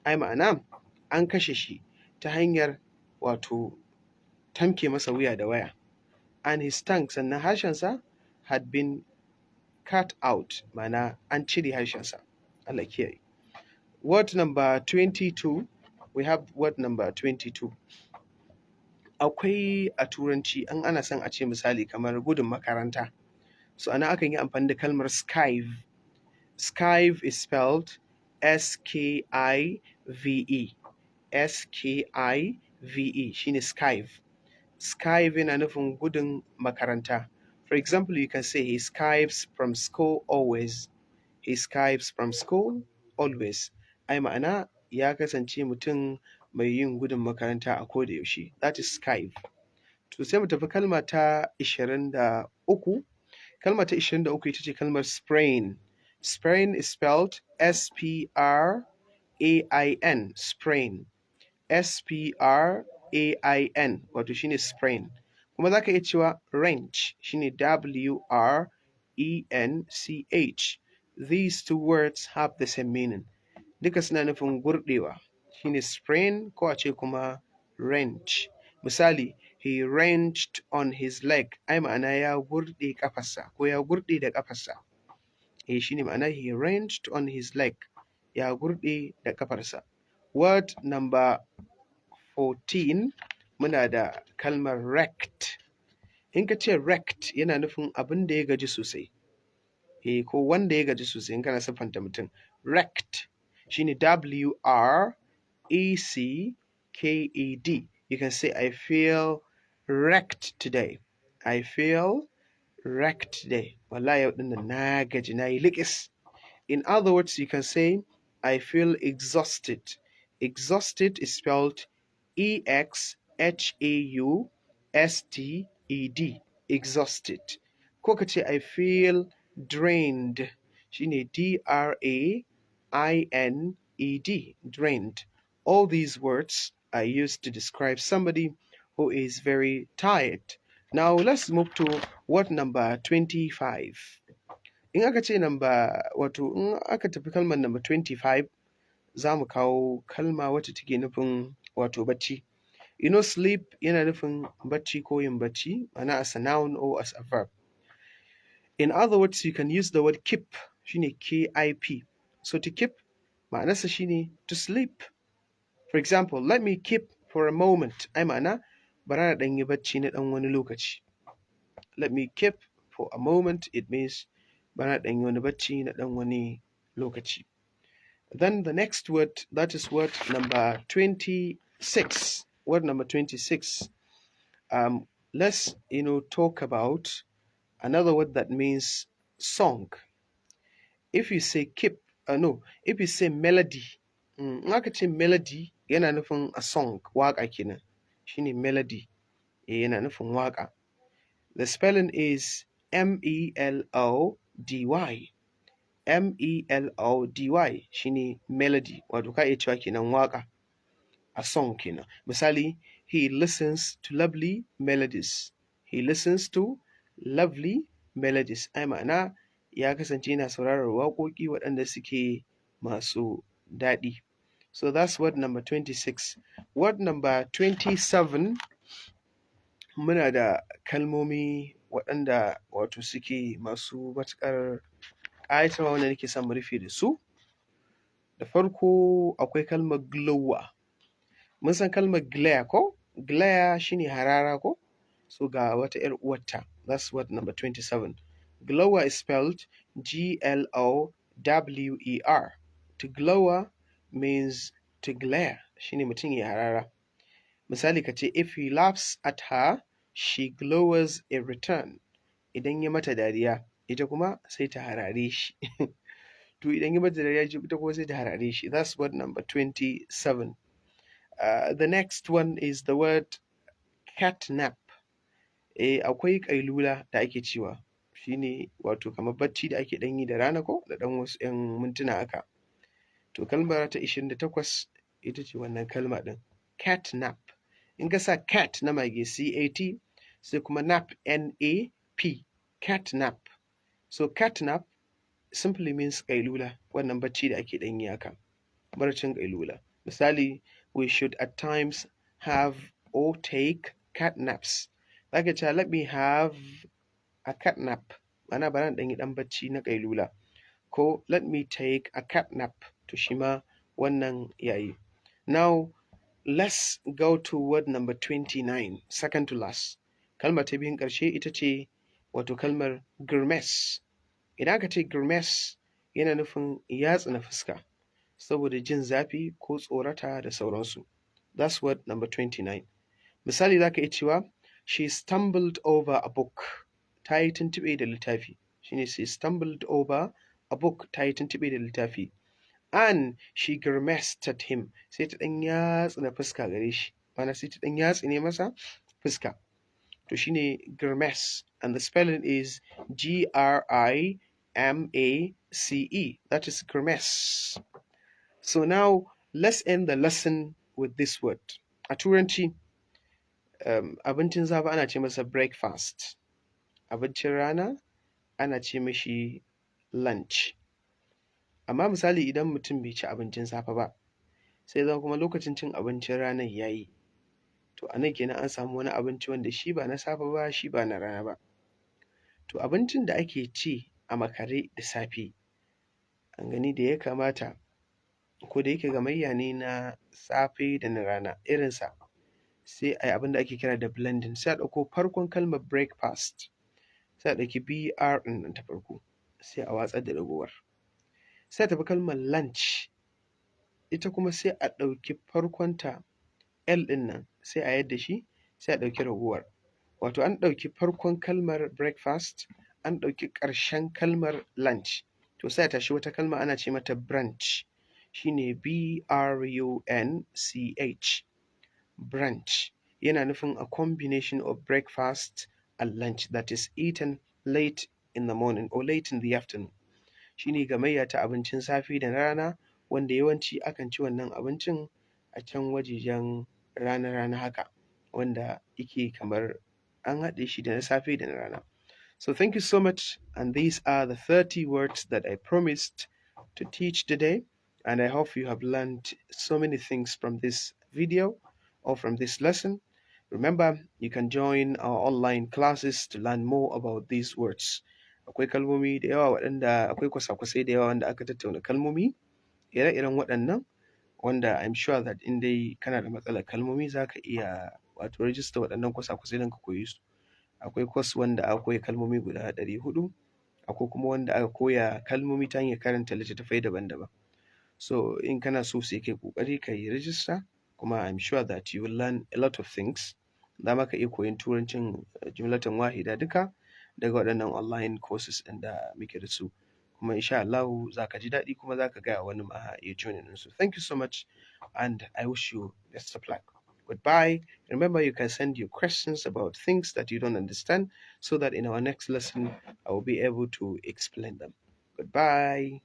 Ai ma'ana an kashe shi ta hanyar wato tamke masa wuya da waya. And his tongue, sannan harshensa, had been cut out, ma'ana an cire harshensa. Allah kiyaye. Word number 22, we have word number 22. Akwai a turanci an ana son a ce misali kamar gudun makaranta. So ana akan yi amfani da kalmar skive. Skive is spelled S-K-I-V-E. S-K-I-V-E shine skive. Skive yana nufin gudun makaranta. For example, you can say he skives from school always. He skives from school always. Ai ma'ana ya kasance mutum mai yin gudun makaranta a koda yaushe. That is skive. To sai mu tafi kalma ta 23. Kalma ta 23 ita ce kalmar sprain. Sprain is spelled S-P-R-A-I-N. Sprain. S-P-R-A-I-N wato shine sprain. Kuma za ka iya cewa wrench shine W-R-E-N-C-H. These two words have the same meaning. Duka suna nufin gurɗewa shine sprain ko a ce kuma wrench. Misali, he wrenched on his leg. Ai ma'ana ya gurɗe ƙafarsa ko ya gurɗe da ƙafarsa. Shine ma'ana he wrenched on his leg. Ya gurɗe da ƙafarsa. Word number 14 muna da kalmar wrecked. In ka ce wrecked yana nufin abin da ya gaji sosai. Ko wanda ya gaji sosai in kana siffanta mutum. Wrecked shine W-R-E-C-K-E-D. You can say I feel wrecked today. I feel wrecked today. Wallahi yau dinnan na gaji na yi liƙis. In other words, you can say I feel exhausted. Exhausted is spelled E-X-H-A-U-S-T-E-D. Exhausted. Ko ka ce I feel drained. Shine D-R-A-I-N-E-D. Drained. All these words are used to describe somebody who is very tired. Now let's move to word number 25. In aka ce wato in aka tafi kalmar number 25 za mu kawo kalma wacce take nufin wato bacci. You know, sleep yana nufin bacci ko yin bacci, ma'ana as a noun or as a verb. In other words, you can use the word keep, shine K-I-P. So to keep, ma'anarsa shine to sleep. For example, let me keep for a moment. Ai ma'ana bara na ɗan yi bacci na ɗan wani lokaci. Let me keep for a moment, it means bara na ɗan yi wani bacci na ɗan wani lokaci. Then the next word, that is word number 26. Word number 26. Let's talk about another word that means song. If you say keep, if you say melody, in aka ce melody yana nufin a song, waƙa kenan. Shine melody, yana nufin waƙa. The spelling is M-E-L-O-D-Y. M-E-L-O-D-Y shine melody, wato ka iya cewa kenan waƙa, a song kenan. Misali, he listens to lovely melodies. He listens to lovely melodies. Ai ma'ana ya kasance yana sauraron waƙoƙi waɗanda suke masu daɗi. So that's word number 26. Word number 27 muna da kalmomi waɗanda wato suke masu matuƙar ƙayatarwa wanda nake son mu rufe da su. Da farko akwai kalmar glower. Mun san kalmar glare ko? Glare shine harara ko? So ga wata 'yar uwarta. That's word number 27. Glower is spelled Glower. To glower means to glare, shine mutum ya harara. Misali ka ce, if he laughs at her, she glowers in return. Idan ya mata dariya, ita kuma sai ta harare shi. To idan ya mata dariya, ita kuma sai ta harare shi. That's word number 27. The next one is the word catnap. Akwai ƙailula da ake cewa, shine wato kamar bacci da ake ɗan yi da rana ko da ɗan wasu 'yan mintuna haka. To kalma ta 28 ita ce wannan kalma ɗin, catnap. In ka sa cat na mage C-A-T, sai kuma nap N-A-P, catnap. So catnap simply means ƙailula, wannan bacci da ake ɗan yi haka, barcin ƙailula. Misali, we should at times have or take cat naps. Zaka ce, let me have a cat nap. Ana bara ɗan yi ɗan bacci na ƙailula. Ko let me take a cat nap. To shi ma wannan yayi. Now, let's go to word number 29, second to last. Kalmar ta biyun ƙarshe ita ce wato kalmar grimace. Idan aka ce grimace yana nufin yatsa na fuska saboda jin zafi ko tsorata da sauransu. That's word number 29. Misali za ka iya cewa, she stumbled over a book. Ta yi tuntuɓe da littafi. Shine she stumbled over a book. Ta yi tuntuɓe da littafi. And she grimaced at him. Sai ta ɗan yatsa na fuska gare shi. Mana sai ta ɗan yatsa ne masa fuska. To shine grimace. And the spelling is G-R-I-M-A-C-E. That is grimace. So now let's end the lesson with this word. A Turanci, abincin safe ana ce masa breakfast. Abincin rana ana ce mashi lunch. Amma misali idan mutum bai ci abincin safe ba, sai zama kuma lokacin cin abincin ranar ya yi. To a nan kenan an samu wani abinci wanda shi ba na safe ba, shi ba na rana ba. To abincin da ake ci a makare da safe, an gani da ya kamata, ko da yake gamayya ne na safe da na rana irinsa, sai a yi abin da ake kira da blending. Sai a ɗauko farkon kalmar breakfast, sai a ɗauki BR ɗin nan ta farko, sai a watsar da ragowar. Sai a tafi kalmar lunch, ita kuma sai a ɗauki farkonta L ɗin nan, sai a yadda shi, sai a ɗauki ragowar. Wato an ɗauki farkon kalmar breakfast, an ɗauki ƙarshen kalmar lunch. To sai a tashi wata kalma ana ce mata brunch. Shine B-R-U-N-C-H. Brunch. Yana nufin a combination of breakfast and lunch that is eaten late in the morning or late in the afternoon. Shine gamayya ta abincin safe da na rana, wanda yawanci akan ci wannan abincin a can wajejen rana-rana haka, wanda yake kamar an haɗe shi da na safe da na rana. So thank you so much, and these are the 30 words that I promised to teach today, and I hope you have learned so many things from this video or from this lesson. Remember, you can join our online classes to learn more about these words. Akwai kalmomi da yawa waɗanda akwai kwasa-kwasai da yawa wanda aka tattauna kalmomi ire-iren waɗannan, wanda I'm sure that in dai kana da matsalar kalmomi za ka iya wato register waɗannan kwasa-kwasai don ka koyi su. Akwai course wanda aka koya kalmomi guda 400, akwai kuma wanda aka koya kalmomi ta hanyar karanta littattafai daban-daban. So in kana so sai kai kokari ka yi register, kuma I'm sure that you will learn a lot of things. Za ma ka iya koyon turancin jumlatan wahida duka daga waɗannan online courses ɗin da muke da su. Kuma insha Allah za ka ji daɗi, kuma za ka gaya wani ma ya join ɗinsu. Thank you so much, and I wish you best of luck. Goodbye. Remember, you can send your questions about things that you don't understand, so that in our next lesson, I will be able to explain them. Goodbye.